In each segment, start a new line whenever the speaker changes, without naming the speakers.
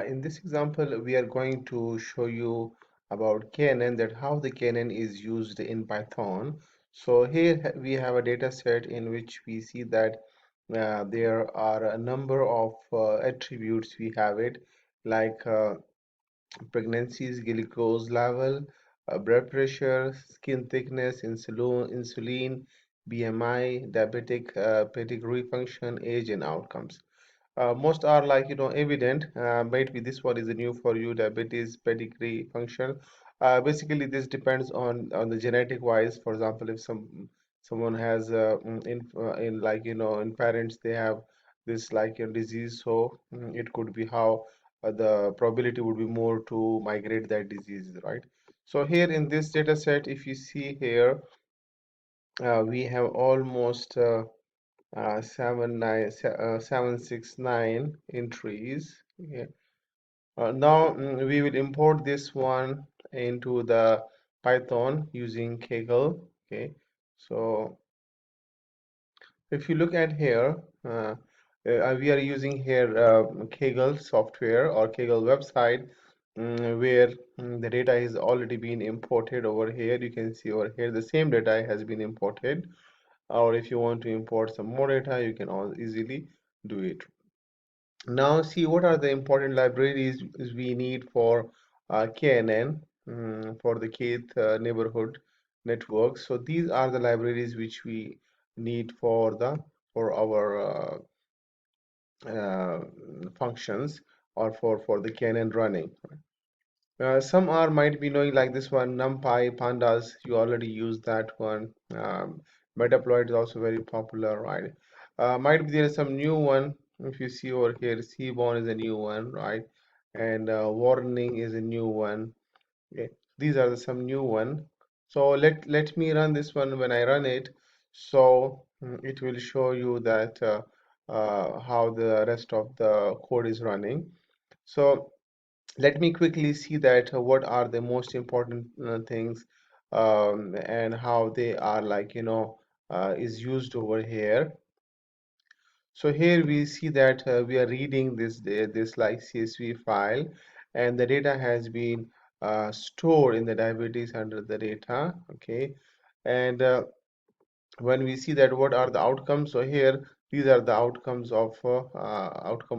In this example, we are going to show you about KNN, that how the KNN is used in Python. So here we have a data set in which we see that there are a number of attributes. We have it like pregnancies, glucose level, blood pressure, skin thickness, insulin, BMI, diabetic pedigree function, age, and outcomes. Most are like evident. Maybe this one is new for you, diabetes pedigree function. Basically this depends on the genetic wise. For example, if someone has in like in parents they have this like disease, so it could be how the probability would be more to migrate that disease, right? So here in this data set, if you see here, we have almost 769 entries. Okay. Now we will import this one into the Python using Kaggle. Okay, so if you look at here, we are using here Kaggle software or Kaggle website, where the data is already been imported over here. You can see over here the same data has been imported, or if you want to import some more data, you can all easily do it. Now see what are the important libraries we need for KNN, for the Kth neighborhood network. So these are the libraries which we need for our functions, or for the KNN running. Some are might be knowing like this one, NumPy, Pandas. You already used that one. Metaploid is also very popular, right? Might be there is some new one. If you see over here, Seaborn is a new one, right? And Warning is a new one. Okay, these are some new one. So let me run this one. When I run it, so it will show you that how the rest of the code is running. So let me quickly see that what are the most important things, and how they are like is used over here. So here we see that we are reading this like CSV file, and the data has been stored in the diabetes under the data. Okay, and when we see that what are the outcomes, so here these are the outcome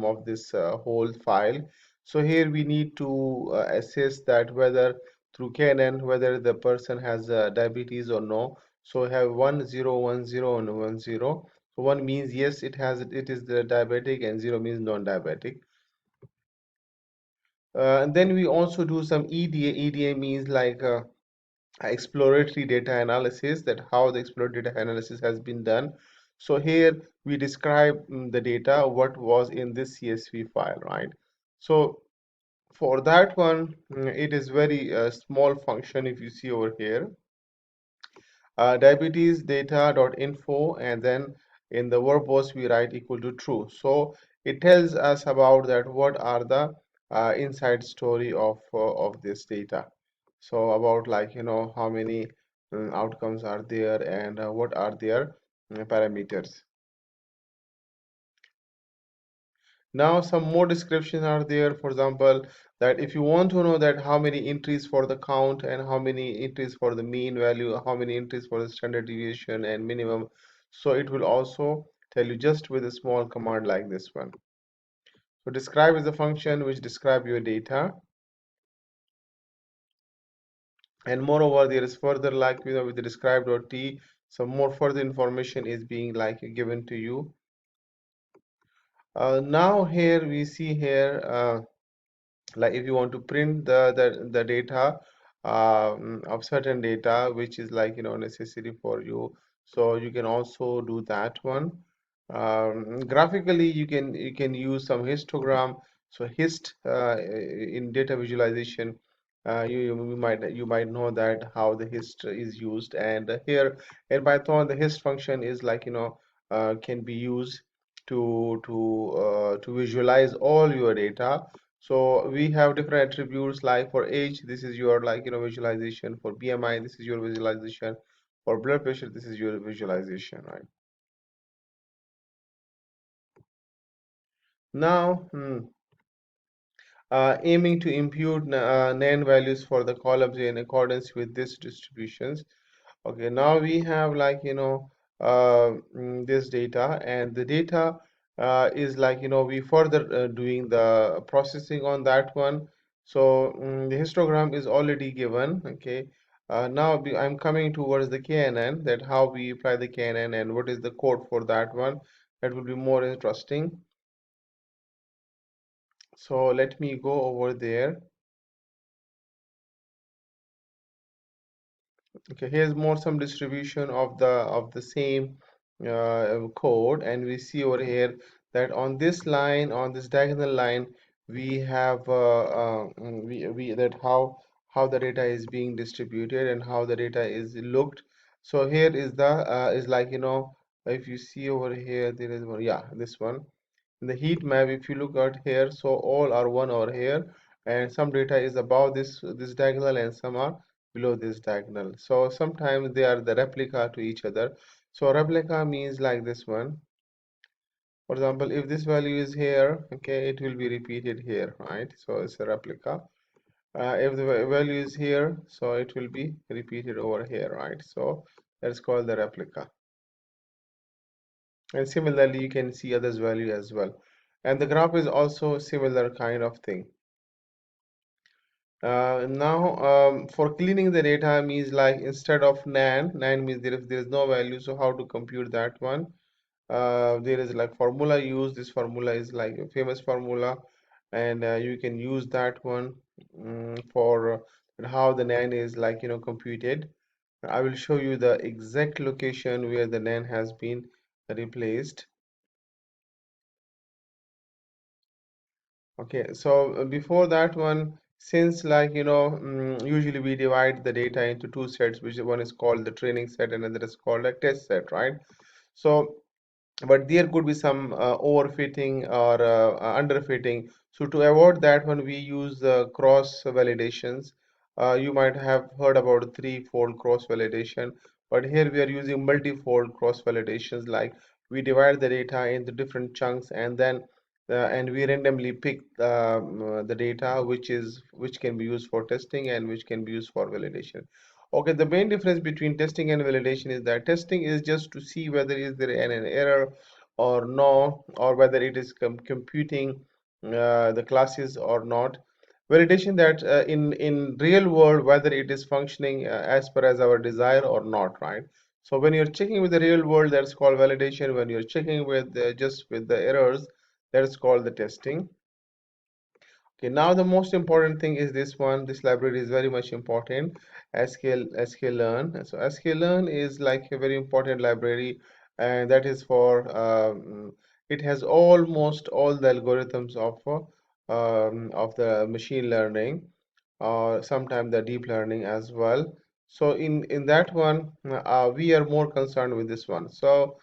of this whole file. So here we need to assess that whether through KNN whether the person has diabetes or no. So we have 1010 and 10. So 1 means yes, it is the diabetic, and 0 means non-diabetic. And then we also do some EDA. EDA means like exploratory data analysis, that how the exploratory data analysis has been done. So here we describe the data, what was in this CSV file, right? So for that one, it is very small function. If you see over here, diabetes data.info, and then in the verbose we write equal to true. So it tells us about that what are the inside story of this data. So about like how many outcomes are there, and what are their parameters. Now some more descriptions are there. For example, that if you want to know that how many entries for the count, and how many entries for the mean value, how many entries for the standard deviation and minimum, so it will also tell you just with a small command like this one. So describe is a function which describe your data, and moreover there is further like with the describe.t, some more further information is being like given to you. Now here we see here, like if you want to print the data of certain data which is like necessary for you, so you can also do that one. Graphically you can use some histogram. So hist in data visualization, you might know that how the hist is used, and here in Python the hist function is like can be used to visualize all your data. So we have different attributes, like for age, this is your like visualization. For BMI, this is your visualization. For blood pressure, this is your visualization, right? Now, aiming to impute NaN values for the columns in accordance with these distributions. Okay, now we have like this data, and the data is like we further doing the processing on that one. So the histogram is already given. Okay, now I'm coming towards the KNN, that how we apply the KNN and what is the code for that one. That will be more interesting. So let me go over there. Okay, here's more some distribution of the same code, and we see over here that on this line, on this diagonal line, we have we that how the data is being distributed and how the data is looked. So here is the is like if you see over here, there is one, yeah, this one in the heat map. If you look at here, so all are one over here, and some data is above this diagonal and some are below this diagonal. So sometimes they are the replica to each other. So replica means like this one. For example, if this value is here, okay, it will be repeated here, right? So it's a replica. If the value is here, so it will be repeated over here, right? So that's called the replica. And similarly, you can see others value as well. And the graph is also similar kind of thing. Now, for cleaning the data means like instead of NaN means there is no value, so how to compute that one? There is like formula used. This formula is like a famous formula, and you can use that one for how the NaN is like computed. I will show you the exact location where the NaN has been replaced. Okay, so before that one, since like usually we divide the data into two sets, which one is called the training set and another is called a test set, right? So but there could be some overfitting or underfitting. So to avoid that one, we use cross validations. You might have heard about three-fold cross validation, but here we are using multi-fold cross validations. Like we divide the data into different chunks, and then and we randomly pick the data which can be used for testing and which can be used for validation. Okay, the main difference between testing and validation is that testing is just to see whether is there an error or no, or whether it is computing the classes or not. Validation that in real world whether it is functioning as per as our desire or not, right? So when you're checking with the real world, that's called validation. When you're checking with just with the errors, that's called the testing. Okay, now the most important thing is this one. This library is very much important. sklearn. So sklearn is like a very important library, and that is for it has almost all the algorithms of the machine learning, or sometimes the deep learning as well. So in that one, we are more concerned with this one. So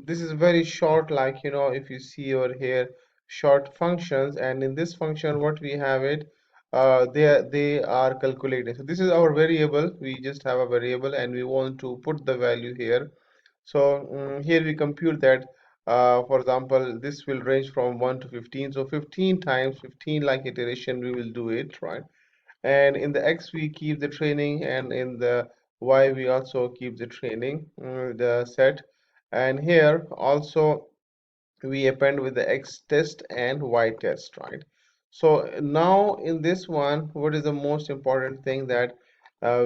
this is very short, like if you see over here, short functions, and in this function what we have it, they are calculating. So this is our variable. We just have a variable and we want to put the value here. So here we compute that, for example, this will range from 1 to 15. So 15 times 15 like iteration we will do it, right? And in the X we keep the training, and in the Y we also keep the training, the set. And here also we append with the X test and Y test, right? So now in this one, what is the most important thing, that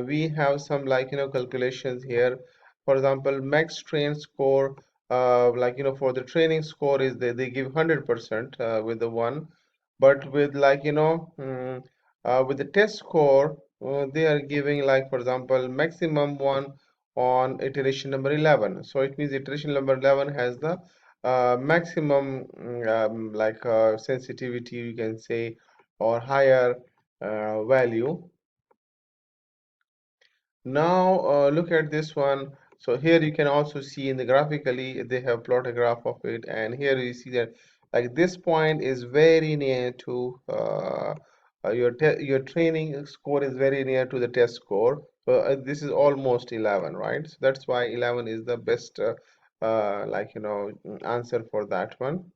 we have some like calculations here. For example, max train score, like for the training score is they give 100% with the one, but with like with the test score, they are giving like for example maximum one on iteration number 11. So it means iteration number 11 has the maximum like sensitivity, you can say, or higher value. Now look at this one. So here you can also see in the graphically they have plot a graph of it, and here you see that like this point is very near to your training score is very near to the test score. So this is almost 11, right? So that's why 11 is the best like answer for that one.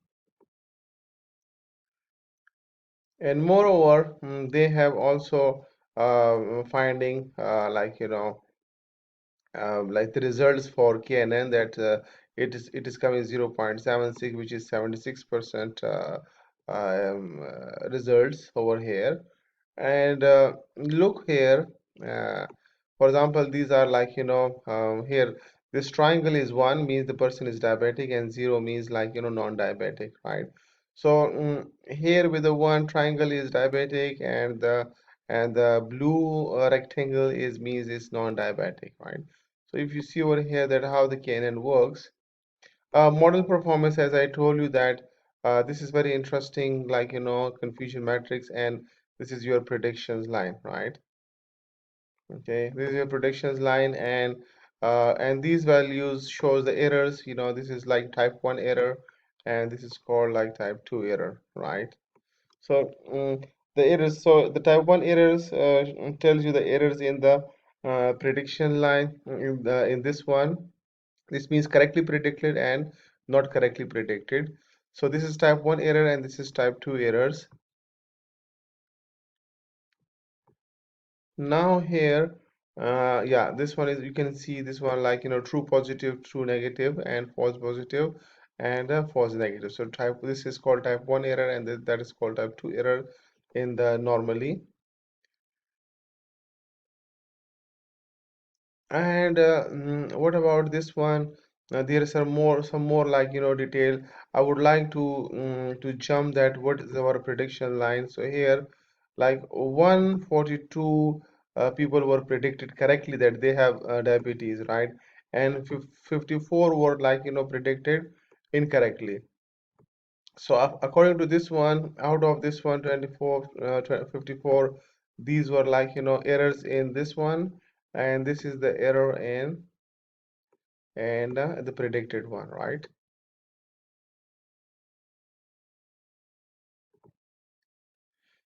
And moreover, they have also finding like the results for KNN that it is coming 0.76, which is 76% results over here. And look here, uh, for example, these are like here this triangle is 1 means the person is diabetic, and 0 means like non-diabetic, right? So here with the one triangle is diabetic, and the blue rectangle is means it's non-diabetic, right? So if you see over here that how the KNN works, model performance, as I told you that this is very interesting, like confusion matrix, and this is your predictions line, right? Okay, this is your predictions line, and these values shows the errors. This is like type 1 error, and this is called like type 2 error, right? So the errors, so the type 1 errors tells you the errors in the prediction line in this one. This means correctly predicted and not correctly predicted. So this is type 1 error and this is type 2 errors. Now here, yeah, this one is, you can see this one like, true positive, true negative, and false positive, and false negative. So this is called type 1 error, and that is called type 2 error in the normally. And what about this one? There is some more like detail. I would like to jump that what is our prediction line. So here, like 142 people were predicted correctly that they have diabetes, right? And 54 were like predicted incorrectly. So according to this one, out of this one 24, 54, these were like errors in this one, and this is the error in and the predicted one, right?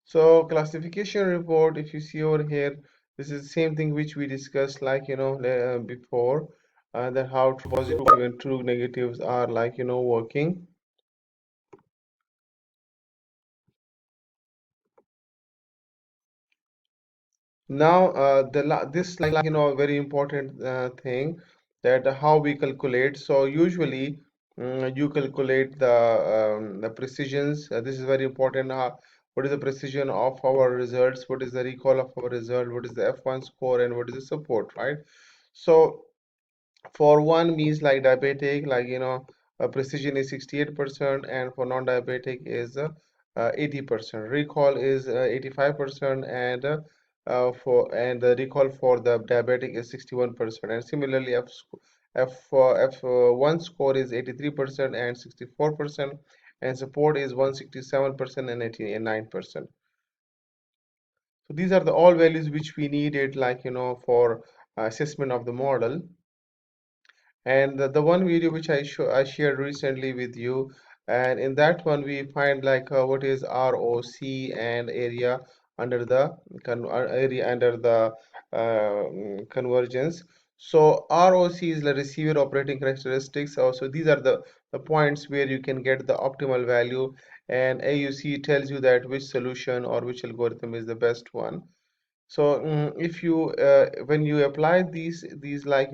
So classification report, if you see over here, this is the same thing which we discussed like before, that how true positive and true negatives are like working. Now, this like very important thing that how we calculate. So usually, you calculate the precisions. This is very important. What is the precision of our results? What is the recall of our result? What is the F1 score and what is the support, right? So for one means like diabetic, like precision is 68%, and for non-diabetic is 80%. Recall is 85%, and the recall for the diabetic is 61%. And similarly, F1 score is 83% and 64%, and support is 167% and 89%. So these are the all values which we needed, like for assessment of the model. And the one video which I shared recently with you, and in that one we find like what is ROC and area under the area under the convergence. So ROC is the receiver operating characteristics. Also, these are the points where you can get the optimal value, and AUC tells you that which solution or which algorithm is the best one. So if you when you apply these like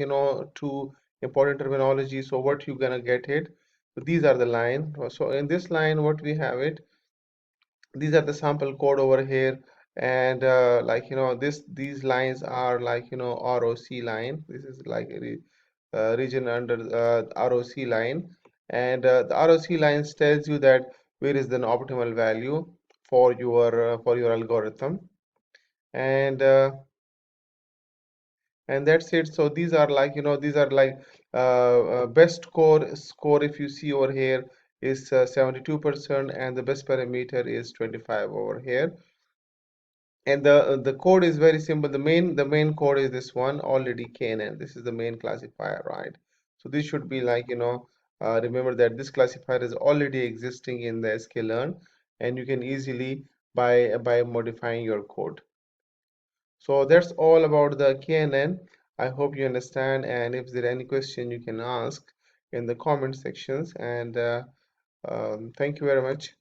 two important terminology, so what you gonna get it? So these are the line. So in this line, what we have it? These are the sample code over here, and like these lines are like ROC line. This is like a region under ROC line, and the ROC lines tells you that where is the optimal value for your algorithm, and that's it. So these are like these are like best score if you see over here is 72%, and the best parameter is 25 over here. And the code is very simple. The main code is this one already KNN. This is the main classifier, right? So this should be like remember that this classifier is already existing in the sklearn, and you can easily by modifying your code. So that's all about the KNN. I hope you understand, and if there are any question you can ask in the comment sections. And thank you very much.